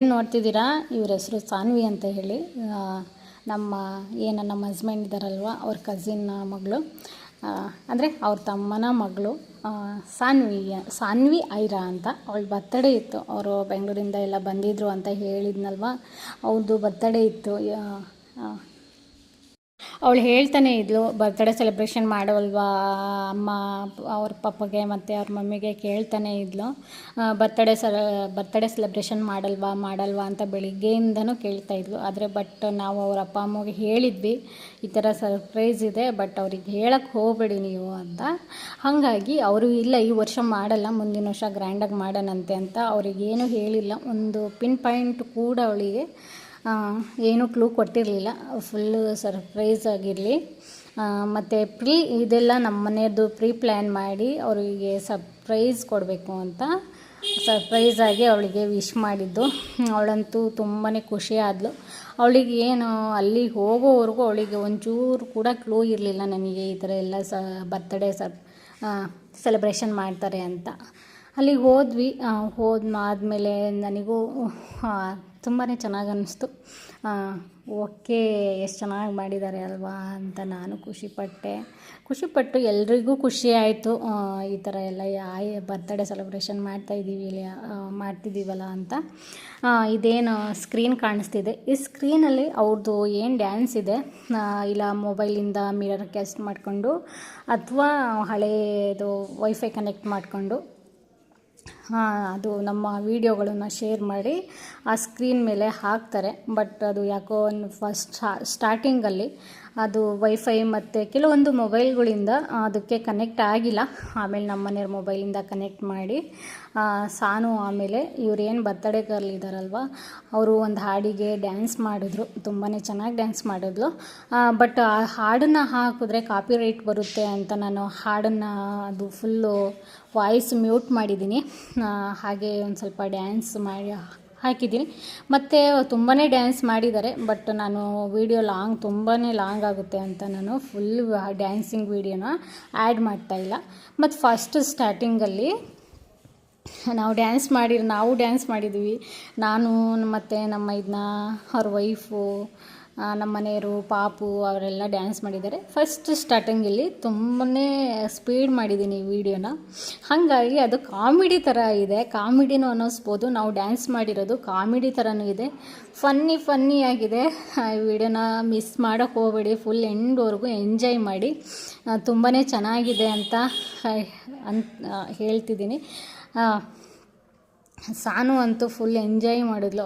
ನೋಡ್ತಿದ್ದೀರಾ, ಇವ್ರ ಹೆಸರು ಸಾನ್ವಿ ಅಂತ ಹೇಳಿ. ನಮ್ಮ ಹಸ್ಬೆಂಡ್ ಇದ್ದಾರಲ್ವ, ಅವ್ರ ಕಸಿನ್ ಮಗಳು, ಅಂದರೆ ಅವ್ರ ತಮ್ಮನ ಮಗಳು. ಸಾನ್ವಿ ಐರಾ ಅಂತ. ಅವಳ ಬರ್ತಡೇ ಇತ್ತು. ಅವರು ಬೆಂಗಳೂರಿಂದ ಎಲ್ಲ ಬಂದಿದ್ದರು ಅಂತ ಹೇಳಿದ್ನಲ್ವ, ಅವ್ರದ್ದು ಬರ್ತಡೇ ಇತ್ತು. ಅವಳು ಹೇಳ್ತಾನೆ ಇದ್ಲು, ಬರ್ತ್ಡೇ ಸೆಲೆಬ್ರೇಷನ್ ಮಾಡೋಲ್ವಾ ಅಮ್ಮ, ಅವ್ರ ಪಪ್ಪಗೆ ಮತ್ತು ಅವ್ರ ಮಮ್ಮಿಗೆ ಕೇಳ್ತಾನೆ ಇದ್ಲು. ಬರ್ತ್ಡೇ ಸೆಲೆಬ್ರೇಷನ್ ಮಾಡಲ್ವಾ ಅಂತ ಬೆಳಿಗ್ಗೆಯಿಂದನೂ ಕೇಳ್ತಾಯಿದ್ಲು. ಆದರೆ ನಾವು ಅವ್ರ ಅಪ್ಪ ಅಮ್ಮಗೆ ಹೇಳಿದ್ವಿ, ಈ ಥರ ಸರ್ಪ್ರೈಸ್ ಇದೆ, ಬಟ್ ಅವ್ರಿಗೆ ಹೇಳಕ್ಕೆ ಹೋಗಬೇಡಿ ನೀವು ಅಂತ. ಹಾಗಾಗಿ ಅವರು ಇಲ್ಲ, ಈ ವರ್ಷ ಮಾಡಲ್ಲ, ಮುಂದಿನ ವರ್ಷ ಗ್ರ್ಯಾಂಡಾಗಿ ಮಾಡೋಣಂತೆ ಅಂತ ಅವರಿಗೇನು ಹೇಳಿಲ್ಲ. ಒಂದು ಪಿನ್ ಪಾಯಿಂಟ್ ಕೂಡ ಅವಳಿಗೆ ಏನೂ ಕ್ಲೂ ಕೊಟ್ಟಿರಲಿಲ್ಲ. ಫುಲ್ಲು ಸರ್ಪ್ರೈಸ್ ಆಗಿರಲಿ. ಮತ್ತು ಇದೆಲ್ಲ ನಮ್ಮ ಮನೆಯದ್ದು ಪ್ಲ್ಯಾನ್ ಮಾಡಿ ಅವರಿಗೆ ಸರ್ಪ್ರೈಸ್ ಕೊಡಬೇಕು ಅಂತ ಸರ್ಪ್ರೈಸಾಗಿ ಅವಳಿಗೆ ವಿಶ್ ಮಾಡಿದ್ದು. ಅವಳಂತೂ ತುಂಬಾ ಖುಷಿ ಆದಳು. ಅವಳಿಗೆ ಏನು ಅಲ್ಲಿಗೆ ಹೋಗೋವರೆಗೂ ಅವಳಿಗೆ ಒಂಚೂರು ಕೂಡ ಕ್ಲೂ ಇರಲಿಲ್ಲ ನನಗೆ ಈ ಥರ ಎಲ್ಲ ಬರ್ತ್ಡೇ ಸೆಲೆಬ್ರೇಷನ್ ಮಾಡ್ತಾರೆ ಅಂತ. ಅಲ್ಲಿಗೆ ಹೋದ್ವಿ. ಆದಮೇಲೆ ನನಗೂ ತುಂಬಾ ಚೆನ್ನಾಗಿ ಅನ್ನಿಸ್ತು. ಓಕೆ, ಎಷ್ಟು ಚೆನ್ನಾಗಿ ಮಾಡಿದ್ದಾರೆ ಅಲ್ವಾ ಅಂತ ನಾನು ಖುಷಿಪಟ್ಟು ಎಲ್ರಿಗೂ ಖುಷಿ ಆಯಿತು. ಈ ಥರ ಎಲ್ಲ ಬರ್ತ್ಡೇ ಸೆಲೆಬ್ರೇಷನ್ ಮಾಡ್ತಿದ್ದೀವಲ್ಲ ಅಂತ. ಇದೇನು ಸ್ಕ್ರೀನ್ ಕಾಣಿಸ್ತಿದೆ, ಈ ಸ್ಕ್ರೀನಲ್ಲಿ ಅವ್ರದ್ದು ಏನು ಡ್ಯಾನ್ಸ್ ಇದೆ, ಇಲ್ಲ ಮೊಬೈಲಿಂದ ಮಿರರ್ ಕ್ಯಾಸ್ಟ್ ಮಾಡಿಕೊಂಡು ಅಥವಾ ಹಳೇದು ವೈಫೈ ಕನೆಕ್ಟ್ ಮಾಡಿಕೊಂಡು ಅದು ನಮ್ಮ ವೀಡಿಯೋಗಳನ್ನು ಶೇರ್ ಮಾಡಿ ಆ ಸ್ಕ್ರೀನ್ ಮೇಲೆ ಹಾಕ್ತಾರೆ. ಬಟ್ ಅದು ಯಾಕೋ ಸ್ಟಾರ್ಟಿಂಗಲ್ಲಿ ಅದು ವೈಫೈ ಮತ್ತು ಕೆಲವೊಂದು ಮೊಬೈಲ್ಗಳಿಂದ ಅದಕ್ಕೆ ಕನೆಕ್ಟ್ ಆಗಿಲ್ಲ. ಆಮೇಲೆ ನಮ್ಮ ಮನೆಯವ್ರ ಮೊಬೈಲಿಂದ ಕನೆಕ್ಟ್ ಮಾಡಿ ಸಾನು, ಆಮೇಲೆ ಇವ್ರೇನು ಬರ್ತಡೇ ಗರ್ಲ್ ಇದ್ದಾರಲ್ವ, ಅವರು ಒಂದು ಹಾಡಿಗೆ ಡ್ಯಾನ್ಸ್ ಮಾಡಿದ್ರು. ತುಂಬಾ ಚೆನ್ನಾಗಿ ಡ್ಯಾನ್ಸ್ ಮಾಡಿದ್ಲು. ಬಟ್ ಆ ಹಾಡನ್ನು ಹಾಕಿದ್ರೆ ಕಾಪಿರೈಟ್ ಬರುತ್ತೆ ಅಂತ ನಾನು ಹಾಡನ್ನು ಅದು ಫುಲ್ಲು ವಾಯ್ಸ್ ಮ್ಯೂಟ್ ಮಾಡಿದ್ದೀನಿ. ಹಾಗೆ ಒಂದು ಸ್ವಲ್ಪ ಡ್ಯಾನ್ಸ್ ಮಾಡಿ ಹಾಕಿದ್ದೀನಿ. ಮತ್ತು ತುಂಬಾ ಡ್ಯಾನ್ಸ್ ಮಾಡಿದ್ದಾರೆ. ಬಟ್ ನಾನು ವೀಡಿಯೋ ತುಂಬಾ ಲಾಂಗ್ ಆಗುತ್ತೆ ಅಂತ ನಾನು ಫುಲ್ ಡ್ಯಾನ್ಸಿಂಗ್ ವೀಡಿಯೋನ ಆ್ಯಡ್ ಮಾಡ್ತಾಯಿಲ್ಲ. ಮತ್ತು ಫಸ್ಟ್ ಸ್ಟಾರ್ಟಿಂಗಲ್ಲಿ ನಾವು ಡ್ಯಾನ್ಸ್ ಮಾಡಿದ್ವಿ. ನಾನು ಮತ್ತು ನಮ್ಮ ಅವ್ರ ವೈಫು, ನಮ್ಮ ಮನೆಯವರು, ಪಾಪು ಅವರೆಲ್ಲ ಡ್ಯಾನ್ಸ್ ಮಾಡಿದ್ದಾರೆ. ಫಸ್ಟ್ ಸ್ಟಾರ್ಟಿಂಗಲ್ಲಿ ತುಂಬಾ ಸ್ಪೀಡ್ ಮಾಡಿದ್ದೀನಿ ವೀಡಿಯೋನ. ಹಾಗಾಗಿ ಅದು ಕಾಮಿಡಿ ಥರ ಇದೆ, ಕಾಮಿಡಿನೂ ಅನ್ನಿಸ್ಬೋದು. ನಾವು ಡ್ಯಾನ್ಸ್ ಮಾಡಿರೋದು ಕಾಮಿಡಿ ಥರನೂ ಇದೆ, ಫನ್ನಿಯಾಗಿದೆ. ಈ ವಿಡಿಯೋನ ಮಿಸ್ ಮಾಡೋಕ್ಕೆ ಹೋಗಬೇಡಿ, ಫುಲ್ ಎಂಡ್ವರೆಗೂ ಎಂಜಾಯ್ ಮಾಡಿ. ತುಂಬಾ ಚೆನ್ನಾಗಿದೆ ಅಂತ ಹೇಳ್ತಿದ್ದೀನಿ. ಸಾನು ಅಂತೂ ಫುಲ್ ಎಂಜಾಯ್ ಮಾಡಿದ್ಲು.